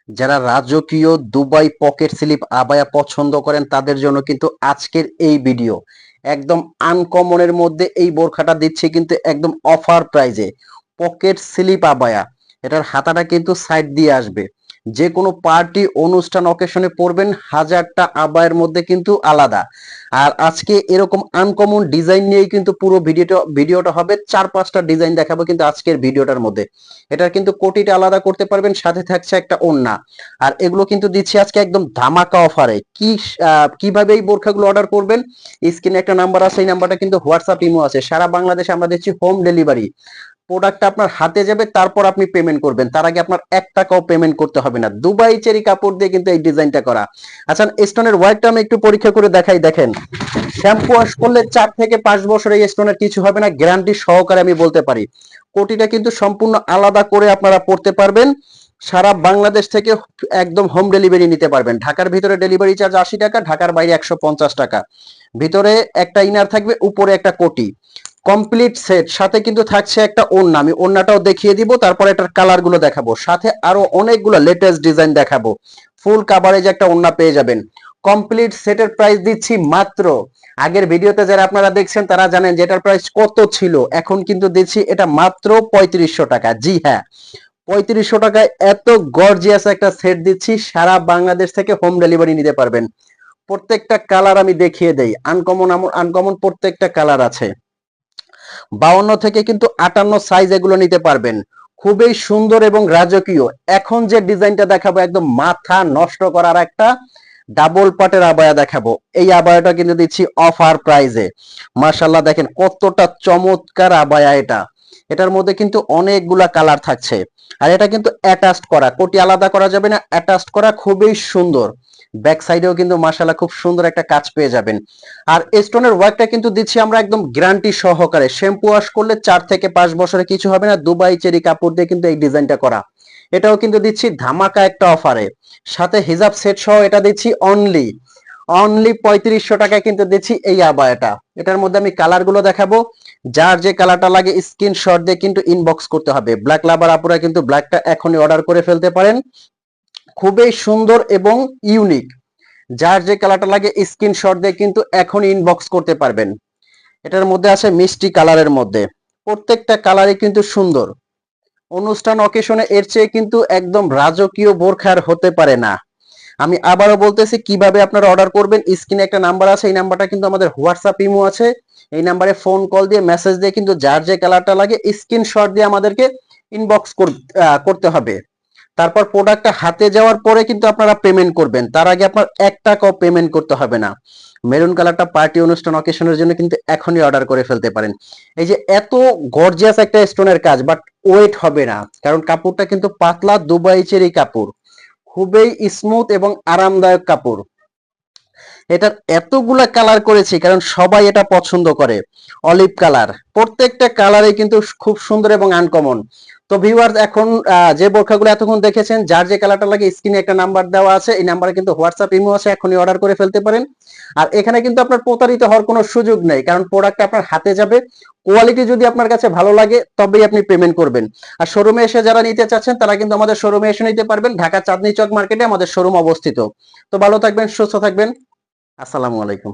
যারা রাজকীয় Dubai pocket slip abaya পছন্দ করেন তাদের জন্য কিন্তু আজকের এই ভিডিও একদম আনকমনের মধ্যে এই বোরখাটা দিচ্ছে কিন্তু একদম অফার প্রাইজে। পকেট স্লিপ আবায়া, এটার হাতাটা কিন্তু সাইড দিয়ে আসবে। যে কোনো পার্টি অনুষ্ঠান অকেশনে পরবেন, হাজারটা আবায়ের মধ্যে কিন্তু আলাদা। আর আজকে এরকম আনকমন ডিজাইন নিয়েই কিন্তু পুরো ভিডিওটা হবে। 4-5টা ডিজাইন দেখাবো কিন্তু আজকের ভিডিওটার মধ্যে। এটার কিন্তু কোটিটা আলাদা করতে পারবেন, সাথে থাকছে একটা ওড়না। আর এগুলো কিন্তু দিচ্ছি আজকে একদম ধামাকা অফারে। কিভাবে এই বোরখাগুলো অর্ডার করবেন, স্ক্রিনে একটা নাম্বার আছে, এই নাম্বারটা কিন্তু হোয়াটসঅ্যাপ ইমো আছে। সারা বাংলাদেশে আমরা দিচ্ছি হোম ডেলিভারি। প্রোডাক্টটা আপনার হাতে যাবে, তারপর আপনি পেমেন্ট করবেন। তার আগে আপনার 1 টাকাও পেমেন্ট করতে হবে না। দুবাই চেরি কাপড় দিয়ে কিন্তু এই ডিজাইনটা করা। আচ্ছা, স্টোনের ওয়ার্কটা আমি একটু পরীক্ষা করে দেখাই। দেখেন, শ্যাম্পু ওয়াশ করলে 4 থেকে 5 বছর এই স্টোনের কিছু হবে না, গ্যারান্টি সহকারে আমি বলতে পারি। কোটিটা কিন্তু সম্পূর্ণ আলাদা করে আপনারা পড়তে পারবেন। সারা বাংলাদেশ থেকে একদম হোম ডেলিভারি নিতে পারবেন। ঢাকার ভিতরে ডেলিভারি চার্জ 80 টাকা, ঢাকার বাইরে 150 টাকা। ভিতরে একটা ইনার থাকবে, উপরে একটা কোটি, কমপ্লিট সেট। সাথে কিন্তু থাকছে একটা ওড়না, আমি ওড়নাটাও দেখিয়ে দিব, তারপরে এটার কালার গুলো দেখাবো, সাথে আরো অনেকগুলো লেটেস্ট ডিজাইন দেখাবো। ফুল কাভারেজ একটা ওড়না পেয়ে যাবেন। কমপ্লিট সেটের প্রাইস দিচ্ছি মাত্র, আগের ভিডিওতে যারা আপনারা দেখছেন তারা জানেন যে এটার প্রাইস কত ছিল, এখন কিন্তু দিচ্ছি এটা মাত্র 3500 টাকা। জি হ্যাঁ, 3500 টাকায় এত গর্জিয়াস একটা সেট দিচ্ছি। সারা বাংলাদেশ থেকে হোম ডেলিভারি নিতে পারবেন। প্রত্যেকটা কালার আমি দেখিয়ে দেই, আনকমন আনকমন প্রত্যেকটা কালার আছে। 52 থেকে কিন্তু 58 সাইজ এগুলো নিতে পারবেন। খুবই সুন্দর এবং রাজকীয়। এখন যে ডিজাইনটা দেখাবো একদম মাথা নষ্ট করার একটা ডাবল পাটের আবায়া দেখাবো। এই আবায়াটা কিন্তু দিচ্ছি অফার প্রাইজে। মাশাআল্লাহ, দেখেন কতটা চমৎকার আবায়া এটা। এটার মধ্যে কিন্তু অনেকগুলা কালার থাকছে। আর এটা কিন্তু অ্যাটাচড করা, কোটি আলাদা করা যাবে না, অ্যাটাচড করা, খুবই সুন্দর। ব্যাক সাইডেও কিন্তু মাশাআল্লাহ খুব সুন্দর একটা কাজ পেয়ে যাবেন। আর স্টোনের ওয়ার্কটা কিন্তু দিচ্ছি আমরা একদম গ্যারান্টি সহকারে। শ্যাম্পু ওয়াশ করলে 4 থেকে 5 বছরে কিছু হবে না। দুবাই চেরি কাপড় দিয়ে কিন্তু এই ডিজাইনটা করা। এটাও কিন্তু দিচ্ছি ধামাকা একটা অফারে। সাথে হিজাব সেট সহ এটা দিচ্ছি অনলি অনলি 3500 টাকায় কিন্তু দিচ্ছি এই আবায়াটা। এটার মধ্যে আমি কালার গুলো দেখাবো। যার যে কালারটা লাগে স্ক্রিনশট দিয়ে কিন্তু ইনবক্স করতে হবে। ব্ল্যাক লাভার আপুরা কিন্তু ব্ল্যাকটা এখনই অর্ডার করে ফেলতে পারেন। খুবই সুন্দর এবং ইউনিক। যার যে কালারটা লাগে স্ক্রিনশট দিয়ে কিন্তু এখন ইনবক্স করতে পারবেন। এটার মধ্যে আছে মিষ্টি কালারের মধ্যে, প্রত্যেকটা কালারই কিন্তু সুন্দর। অনুষ্ঠান অকেশনে এর চেয়ে কিন্তু একদম রাজকীয় বোরখার হতে পারে না। আমি আবারও বলতেছি কিভাবে আপনারা অর্ডার করবেন। স্ক্রিনে একটা নাম্বার আছে, এই নাম্বারটা কিন্তু আমাদের হোয়াটসঅ্যাপ ইমো আছে। এই নাম্বারে ফোন কল দিয়ে মেসেজ দিয়ে কিন্তু যার যে কালারটা লাগে স্ক্রিনশট দিয়ে আমাদেরকে ইনবক্স করতে হবে। তারপর প্রোডাক্টটা হাতে যাওয়ার পরে কিন্তু আপনারা পেমেন্ট করবেন। তার আগে আপনার 1 টাকাও পেমেন্ট করতে হবে না। মেরুন কালারটা পার্টি অনুষ্ঠান অকেশনের জন্য কিন্তু এখনই অর্ডার করে ফেলতে পারেন। এই যে এত গর্জিয়াস একটা স্টোনের কাজ, বাট ওয়েট হবে না, কারণ কাপড়টা কিন্তু পাতলা দুবাই চেরি কাপড়। খুবই স্মুথ এবং আরামদায়ক কাপড়। এটার এতগুলা কালার করেছি কারণ সবাই এটা পছন্দ করে। অলিভ কালার, প্রত্যেকটা কালারে কিন্তু খুব সুন্দর এবং আনকমন। তো ভিউয়ার্স, এখন যে বোরখাগুলো এতক্ষণ দেখেছেন, যার যে কালারটা লাগে স্ক্রিনে একটা নাম্বার দেওয়া আছে, এই নাম্বারে কিন্তু হোয়াটসঅ্যাপ ইমো আছে, এখনই অর্ডার করে ফেলতে পারেন। আর এখানে কিন্তু আপনার প্রতারিত হওয়ার কোনো সুযোগ নেই, কারণ প্রোডাক্ট আপনার হাতে যাবে। কোয়ালিটি যদি আপনার কাছে ভালো লাগে তবেই আপনি পেমেন্ট করবেন। আর শোরুমে এসে যারা নিতে চাচ্ছেন তারা কিন্তু আমাদের শোরুমে এসে নিতে পারবেন। ঢাকা চাঁদনী চক মার্কেটে আমাদের শোরুম অবস্থিত। তো ভালো থাকবেন, সুস্থ থাকবেন। আসসালামু আলাইকুম।